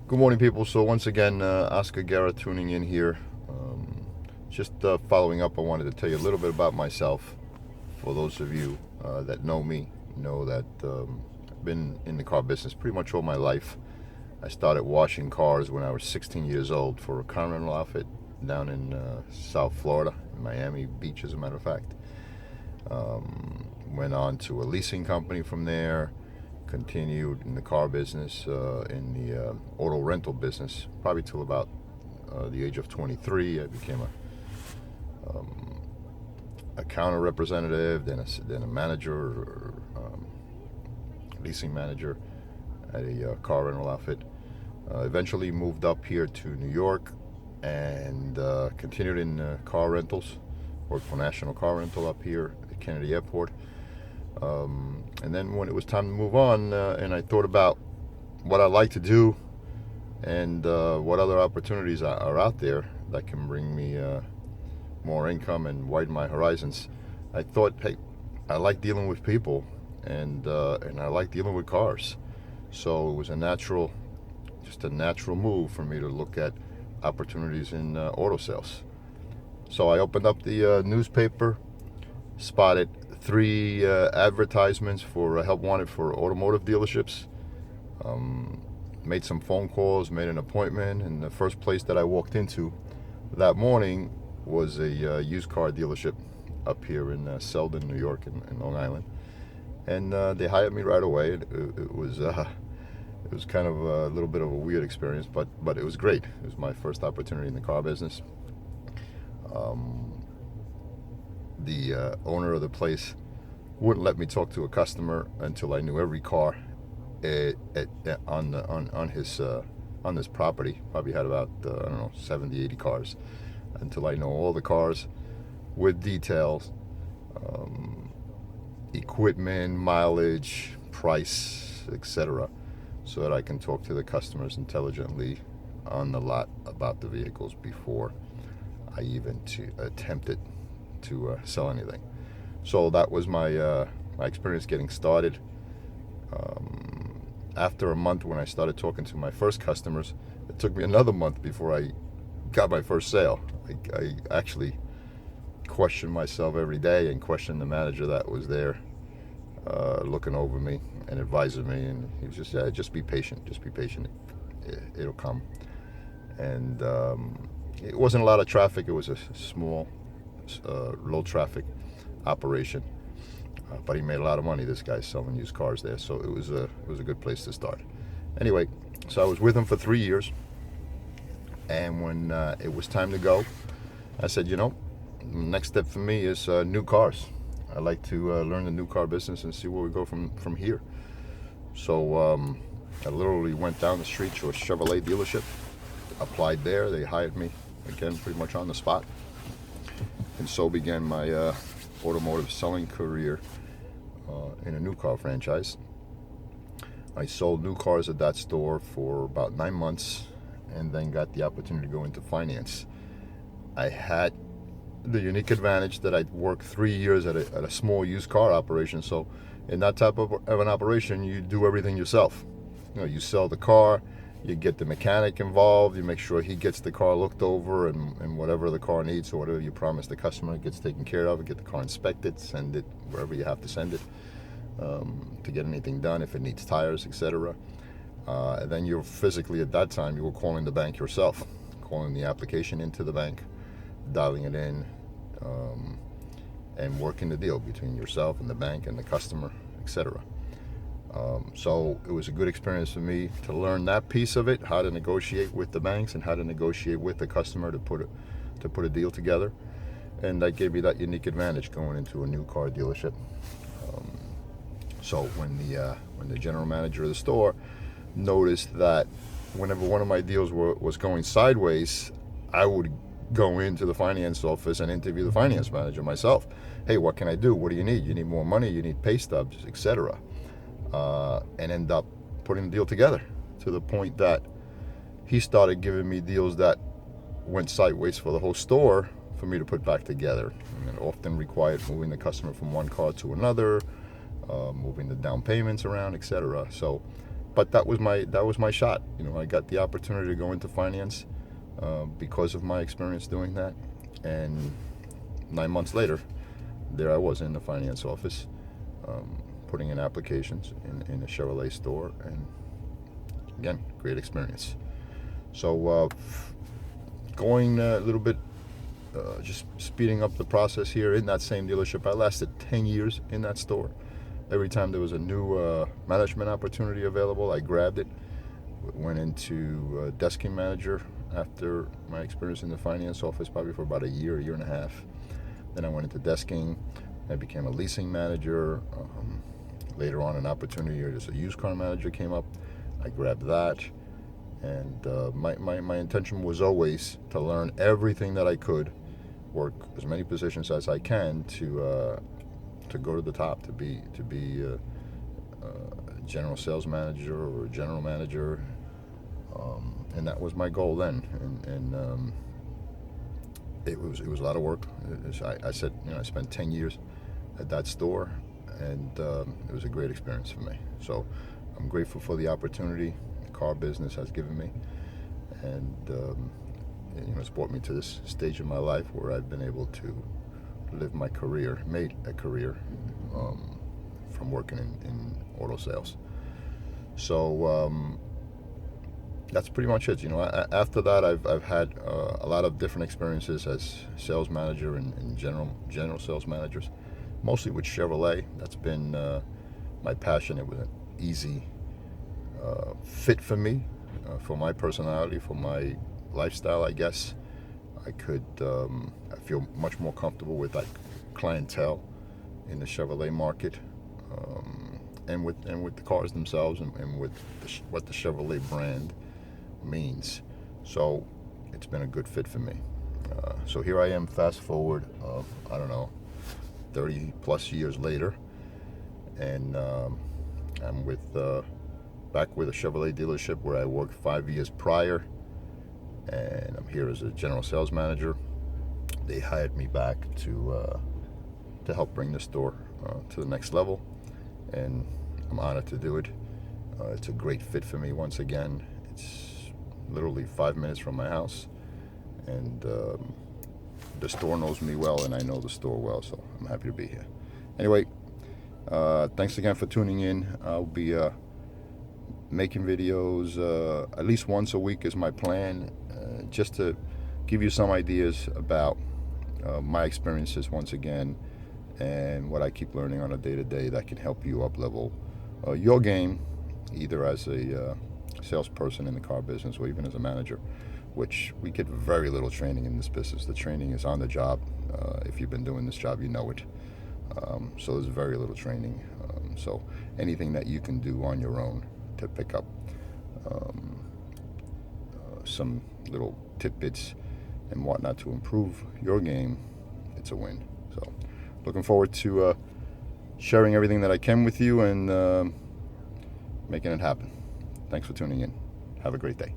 Good morning, people. So once again, Oscar Guerra tuning in here. Just following up, I wanted to tell you a little bit about myself. For those of you that know me, know that I've been in the car business pretty much all my life. I started washing cars when I was 16 years old for a car rental outfit down in South Florida, in Miami Beach, as a matter of fact. Went on to a leasing company from there. Continued in the car business, in the auto rental business, probably till about the age of 23. I became a counter representative, then a manager, or leasing manager at a car rental outfit. Eventually moved up here to New York and continued in car rentals. Worked for National Car Rental up here at Kennedy Airport. And then when it was time to move on, and I thought about what I like to do and what other opportunities are out there that can bring me more income and widen my horizons, I thought, hey, I like dealing with people, and I like dealing with cars. So it was just a natural move for me to look at opportunities in auto sales. So I opened up the newspaper, spotted three advertisements for help wanted for automotive dealerships. Made some phone calls, made an appointment, and the first place that I walked into that morning was a used car dealership up here in Selden, New York, in Long Island. And they hired me right away. It was kind of a little bit of a weird experience, but it was great. It was my first opportunity in the car business. The owner of the place wouldn't let me talk to a customer until I knew every car on this property. Probably had about I don't know, 70, 80 cars, until I know all the cars with details, equipment, mileage, price, etc., so that I can talk to the customers intelligently on the lot about the vehicles before I even attempted to sell anything. So that was my experience getting started. After a month, when I started talking to my first customers, it took me another month before I got my first sale. I actually questioned myself every day and questioned the manager that was there, looking over me and advising me, and he was just, yeah, just be patient, it'll come. And it wasn't a lot of traffic. It was a small, low traffic operation, but he made a lot of money. This guy selling used cars there, so it was a good place to start. Anyway, so I was with him for 3 years, and when it was time to go, I said, next step for me is new cars. I like to learn the new car business and see where we go from here. So I literally went down the street to a Chevrolet dealership, applied there. They hired me again pretty much on the spot, and so began my automotive selling career in a new car franchise. I sold new cars at that store for about 9 months, and then got the opportunity to go into finance. I had the unique advantage that I'd worked 3 years at a small used car operation. So in that type of an operation, you do everything yourself. You sell the car, you get the mechanic involved, you make sure he gets the car looked over, and whatever the car needs, or whatever you promise the customer, gets taken care of. Get the car inspected, send it wherever you have to send it, to get anything done, if it needs tires, etc. And then you're physically, at that time, you were calling the bank yourself, calling the application into the bank, dialing it in, and working the deal between yourself and the bank and the customer, etc. So it was a good experience for me to learn that piece of it, how to negotiate with the banks and how to negotiate with the customer to put a deal together, and that gave me that unique advantage going into a new car dealership. So when the general manager of the store noticed that whenever one of my deals was going sideways, I would go into the finance office and interview the finance manager myself. Hey, what can I do? What do you need? You need more money? You need pay stubs, etc. And end up putting the deal together, to the point that he started giving me deals that went sideways for the whole store for me to put back together. And it often required moving the customer from one car to another, moving the down payments around, etc. So but that was my shot. You know, I got the opportunity to go into finance because of my experience doing that, and 9 months later, there I was in the finance office, putting in applications in a Chevrolet store, and again, great experience. So going a little bit, just speeding up the process here in that same dealership. I lasted 10 years in that store. Every time there was a new management opportunity available, I grabbed it. Went into desking manager after my experience in the finance office, probably for about a year and a half. Then I went into desking. I became a leasing manager. Later on, an opportunity as a used car manager came up. I grabbed that. And my intention was always to learn everything that I could, work as many positions as I can to go to the top, to be a general sales manager or a general manager, and that was my goal then. And it was a lot of work. I said, you know, I spent 10 years at that store, and it was a great experience for me. So I'm grateful for the opportunity the car business has given me, and you know, it's brought me to this stage in my life where I've been able to live my career, made a career from working in auto sales. So that's pretty much it. You know, after that, I've had a lot of different experiences as sales manager and general sales managers, mostly with Chevrolet. That's been my passion. It was an easy fit for me, for my personality, for my lifestyle, I guess. I feel much more comfortable with that clientele in the Chevrolet market, and with the cars themselves, and with what the Chevrolet brand means. So it's been a good fit for me. So here I am, fast forward, I don't know, 30 plus years later, and I'm back with a Chevrolet dealership where I worked 5 years prior, and I'm here as a general sales manager. They hired me back to help bring the store to the next level, and I'm honored to do it. It's a great fit for me once again. It's literally 5 minutes from my house, and the store knows me well, and I know the store well, so I'm happy to be here. Anyway, thanks again for tuning in. I'll be making videos at least once a week is my plan, just to give you some ideas about my experiences once again, and what I keep learning on a day-to-day that can help you up-level your game, either as a salesperson in the car business or even as a manager, which we get very little training in this business. The training is on the job. If you've been doing this job, you know it. So there's very little training. So anything that you can do on your own to pick up some little tidbits and whatnot to improve your game, it's a win. So looking forward to sharing everything that I can with you, and making it happen. Thanks for tuning in. Have a great day.